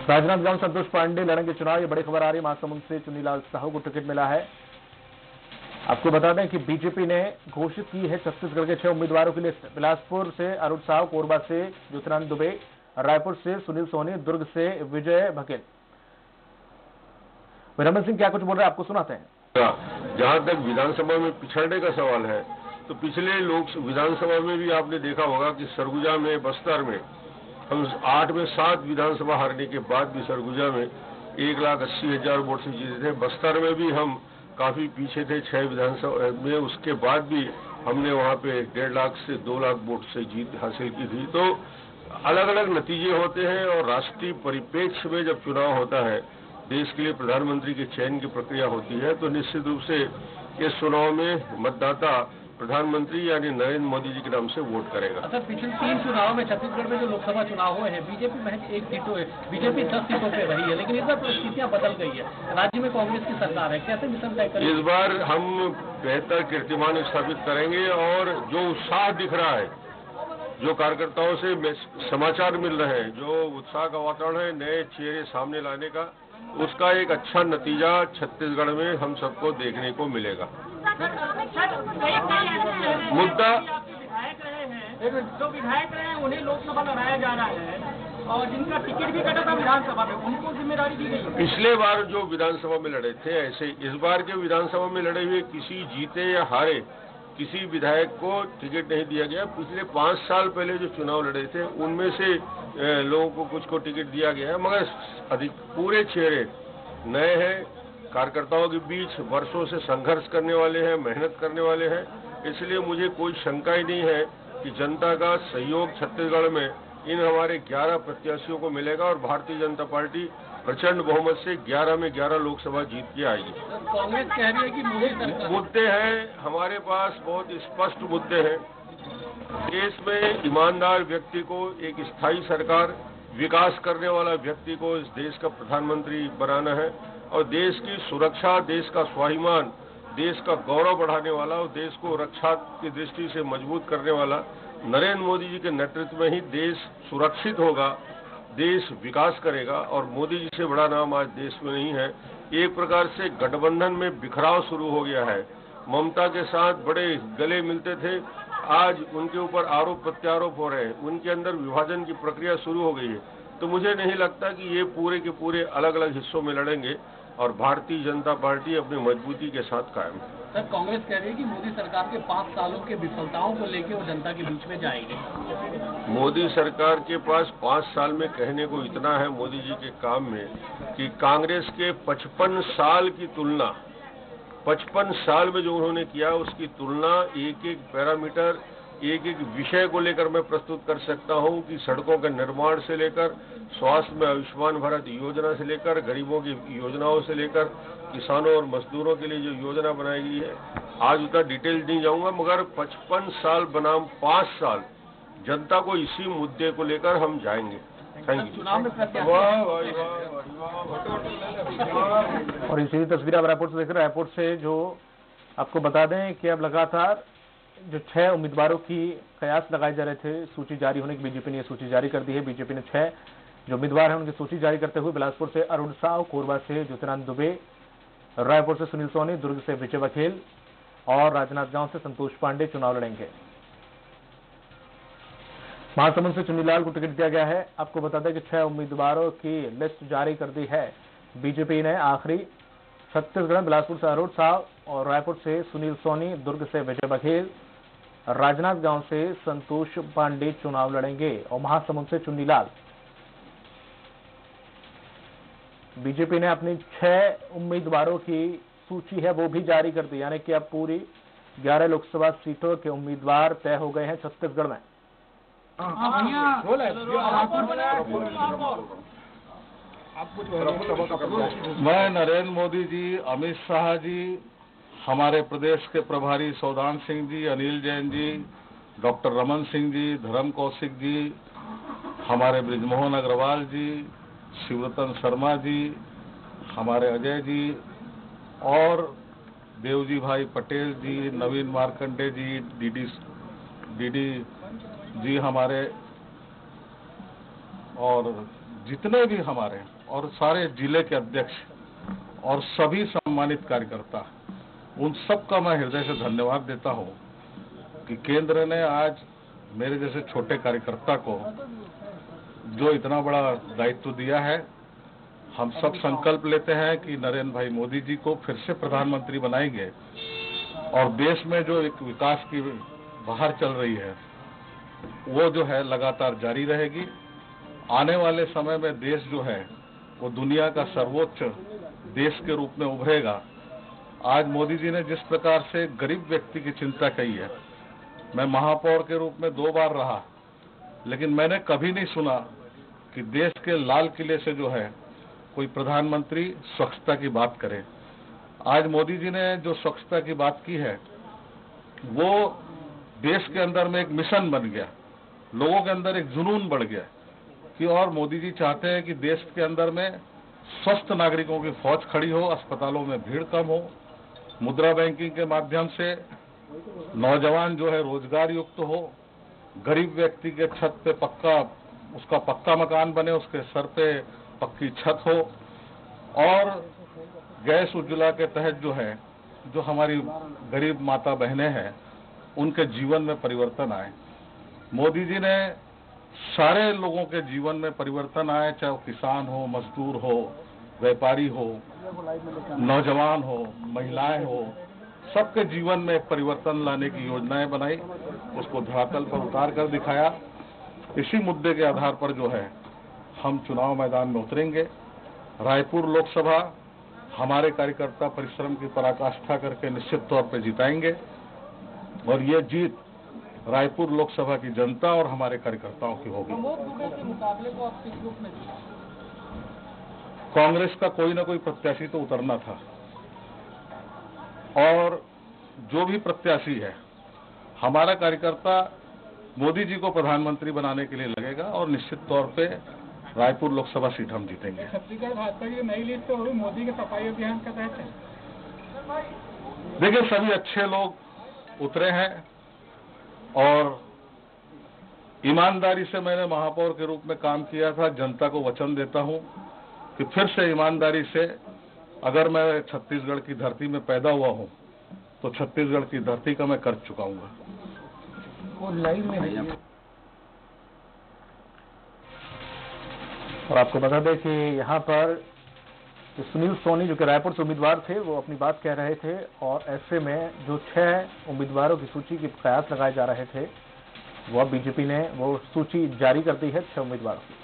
राजनांदगांव संतोष पांडे लड़ेंगे चुनाव, ये बड़ी खबर आ रही है। महासमुंद से चुन्नीलाल साहू को टिकट मिला है। आपको बता दें कि बीजेपी ने घोषित की है छत्तीसगढ़ के 6 उम्मीदवारों की लिस्ट। बिलासपुर से अरुण साहू, कोरबा से ज्योतिरादित्य दुबे, रायपुर से सुनील सोनी, दुर्ग से विजय बघेल। रमन सिंह क्या कुछ बोल रहे हैं, आपको सुनाते हैं। जहां तक विधानसभा में पिछड़ने का सवाल है, तो पिछले लोक विधानसभा में भी आपने देखा होगा कि सरगुजा में, बस्तर में हम 8 में 7 विधानसभा हारने के बाद भी सरगुजा में 1,80,000 वोट से जीते थे। बस्तर में भी हम काफी पीछे थे 6 विधानसभा में, उसके बाद भी हमने वहां पे 1.5 लाख से 2 लाख वोट से जीत हासिल की थी। तो अलग अलग नतीजे होते हैं और राष्ट्रीय परिप्रेक्ष्य में जब चुनाव होता है, देश के लिए प्रधानमंत्री के चयन की प्रक्रिया होती है, तो निश्चित रूप से इस चुनाव में मतदाता प्रधानमंत्री यानी नरेंद्र मोदी जी के नाम से वोट करेगा। अच्छा, पिछले 3 चुनाव में छत्तीसगढ़ में जो लोकसभा चुनाव हुए हैं, बीजेपी महज 1 सीटों है, बीजेपी 10 सीटों पे रही है, लेकिन इस बार परिस्थितियां बदल गई है। राज्य में कांग्रेस की सरकार है, कैसे मिशन तय करेंगे? इस बार हम बेहतर कीर्तिमान स्थापित करेंगे और जो उत्साह दिख रहा है, जो कार्यकर्ताओं से समाचार मिल रहे हैं, जो उत्साह का वातावरण है नए चेहरे सामने लाने का, उसका एक अच्छा नतीजा छत्तीसगढ़ में हम सबको देखने को मिलेगा। मुद्दा जो विधायक रहे हैं उन्हें लोकसभा लड़ाया जा रहा है और जिनका टिकट भी कटा था विधानसभा में, उनको जिम्मेदारी दी गई है। पिछले बार जो विधानसभा में लड़े थे, ऐसे इस बार के विधानसभा में लड़े हुए किसी जीते या हारे किसी विधायक को टिकट नहीं दिया गया। पिछले 5 साल पहले जो चुनाव लड़े थे उनमें से लोगों को कुछ को टिकट दिया गया है, मगर अधिक पूरे चेहरे नए हैं। कार्यकर्ताओं के बीच वर्षों से संघर्ष करने वाले हैं, मेहनत करने वाले हैं, इसलिए मुझे कोई शंका ही नहीं है कि जनता का सहयोग छत्तीसगढ़ में इन हमारे 11 प्रत्याशियों को मिलेगा और भारतीय जनता पार्टी प्रचंड बहुमत से 11 में 11 लोकसभा जीत के आएगी। कांग्रेस कह रही है कि मोदी सरकार, मुद्दे हैं हमारे पास, बहुत स्पष्ट मुद्दे हैं। देश में ईमानदार व्यक्ति को एक स्थायी सरकार, विकास करने वाला व्यक्ति को इस देश का प्रधानमंत्री बनाना है और देश की सुरक्षा, देश का स्वाभिमान, देश का गौरव बढ़ाने वाला और देश को रक्षा की दृष्टि से मजबूत करने वाला नरेंद्र मोदी जी के नेतृत्व में ही देश सुरक्षित होगा, देश विकास करेगा। और मोदी जी से बड़ा नाम आज देश में नहीं है। एक प्रकार से गठबंधन में बिखराव शुरू हो गया है। ममता के साथ बड़े गले मिलते थे, आज उनके ऊपर आरोप प्रत्यारोप हो रहे हैं, उनके अंदर विभाजन की प्रक्रिया शुरू हो गई है। तो मुझे नहीं लगता कि ये पूरे के पूरे अलग अलग हिस्सों में लड़ेंगे और भारतीय जनता पार्टी अपनी मजबूती के साथ कायम है। सर, कांग्रेस कह रही है कि मोदी सरकार के 5 सालों के विफलताओं को लेकर वो जनता के बीच में जाएंगे। मोदी सरकार के पास 5 साल में कहने को इतना है मोदी जी के काम में कि कांग्रेस के 55 साल की तुलना, 55 साल में जो उन्होंने किया उसकी तुलना एक एक पैरामीटर, एक एक विषय को लेकर मैं प्रस्तुत कर सकता हूं कि सड़कों के निर्माण से लेकर, स्वास्थ्य में आयुष्मान भारत योजना से लेकर, गरीबों की योजनाओं से लेकर, किसानों और मजदूरों के लिए जो योजना बनाई गई है, आज उतना डिटेल नहीं जाऊंगा, मगर 55 साल बनाम 5 साल जनता को इसी मुद्दे को लेकर हम जाएंगे। Thank you. और इसी तस्वीर आप रायपुर से देख रहे हैं। रायपुर से जो आपको बता दें कि अब लगातार जो 6 उम्मीदवारों की कयास लगाए जा रहे थे, सूची जारी होने की बीजेपी ने सूची जारी कर दी है। बीजेपी ने 6 जो उम्मीदवार हैं उनकी सूची जारी करते हुए बिलासपुर से अरुण साहू, कोरबा से ज्योतिरादित्य दुबे, रायपुर से सुनील सोनी, दुर्ग से विजय बघेल और राजनांदगांव से संतोष पांडे चुनाव लड़ेंगे। महासमुंद से चुन्नीलाल को टिकट दिया गया है। आपको बता दें कि 6 उम्मीदवारों की लिस्ट जारी कर दी है बीजेपी ने। आखिरी छत्तीसगढ़ बिलासपुर से अरुण साहू और रायपुर से सुनील सोनी, दुर्ग से विजय बघेल, राजनांदगांव से संतोष पांडे चुनाव लड़ेंगे और महासमुंद से चुन्नीलाल। बीजेपी ने अपनी 6 उम्मीदवारों की सूची है वो भी जारी कर दी, यानी कि अब पूरी 11 लोकसभा सीटों के उम्मीदवार तय हो गए हैं छत्तीसगढ़ में। मैं नरेंद्र मोदी जी, अमित शाह जी, हमारे प्रदेश के प्रभारी सौदान सिंह जी, अनिल जैन जी, डॉक्टर रमन सिंह जी, धर्म कौशिक जी, हमारे बृजमोहन अग्रवाल जी, शिवरतन शर्मा जी, हमारे अजय जी और देवजी भाई पटेल जी, नवीन मार्कंडे जी, डीडी जी हमारे, और जितने भी हमारे और सारे जिले के अध्यक्ष और सभी सम्मानित कार्यकर्ता, उन सबका मैं हृदय से धन्यवाद देता हूं कि केंद्र ने आज मेरे जैसे छोटे कार्यकर्ता को जो इतना बड़ा दायित्व दिया है। हम सब संकल्प लेते हैं कि नरेंद्र भाई मोदी जी को फिर से प्रधानमंत्री बनाएंगे और देश में जो एक विकास की बहार चल रही है वो जो है लगातार जारी रहेगी। आने वाले समय में देश जो है वो दुनिया का सर्वोच्च देश के रूप में उभरेगा। आज मोदी जी ने जिस प्रकार से गरीब व्यक्ति की चिंता की है, मैं महापौर के रूप में 2 बार रहा, लेकिन मैंने कभी नहीं सुना कि देश के लाल किले से जो है कोई प्रधानमंत्री स्वच्छता की बात करे। आज मोदी जी ने जो स्वच्छता की बात की है वो देश के अंदर में एक मिशन बन गया, लोगों के अंदर एक जुनून बढ़ गया कि और मोदी जी चाहते हैं कि देश के अंदर में स्वस्थ नागरिकों की फौज खड़ी हो, अस्पतालों में भीड़ कम हो, मुद्रा बैंकिंग के माध्यम से नौजवान जो है रोजगार युक्त हो, गरीब व्यक्ति के छत पे उसका पक्का मकान बने, उसके सर पे पक्की छत हो, और गैस उज्ज्वला के तहत जो है जो हमारी गरीब माता बहनें हैं उनके जीवन में परिवर्तन आए। मोदी जी ने सारे लोगों के जीवन में परिवर्तन आए, चाहे वो किसान हो, मजदूर हो, व्यापारी हो, नौजवान हो, महिलाएं हो, सबके जीवन में एक परिवर्तन लाने की योजनाएं बनाई, उसको धरातल पर उतार कर दिखाया। इसी मुद्दे के आधार पर जो है हम चुनाव मैदान में उतरेंगे। रायपुर लोकसभा हमारे कार्यकर्ता परिश्रम की पराकाष्ठा करके निश्चित तौर पर जिताएंगे और ये जीत रायपुर लोकसभा की जनता और हमारे कार्यकर्ताओं की होगी। कांग्रेस का कोई ना कोई प्रत्याशी तो उतरना था और जो भी प्रत्याशी है हमारा कार्यकर्ता मोदी जी को प्रधानमंत्री बनाने के लिए लगेगा और निश्चित तौर पे रायपुर लोकसभा सीट हम जीतेंगे। छत्तीसगढ़ भाजपा की नई लिस्ट तो हुई मोदी के सफाई अभियान का तहत है। देखिए सभी अच्छे लोग उतरे हैं और ईमानदारी से मैंने महापौर के रूप में काम किया था। जनता को वचन देता हूं कि फिर से ईमानदारी से, अगर मैं छत्तीसगढ़ की धरती में पैदा हुआ हूं तो छत्तीसगढ़ की धरती का मैं कर्ज चुकाऊंगा। और आपको बता दें कि यहाँ पर सुनील सोनी जो कि रायपुर से उम्मीदवार थे वो अपनी बात कह रहे थे और ऐसे में जो 6 उम्मीदवारों की सूची के कयास लगाए जा रहे थे वो बीजेपी ने वो सूची जारी कर दी है 6 उम्मीदवारों की।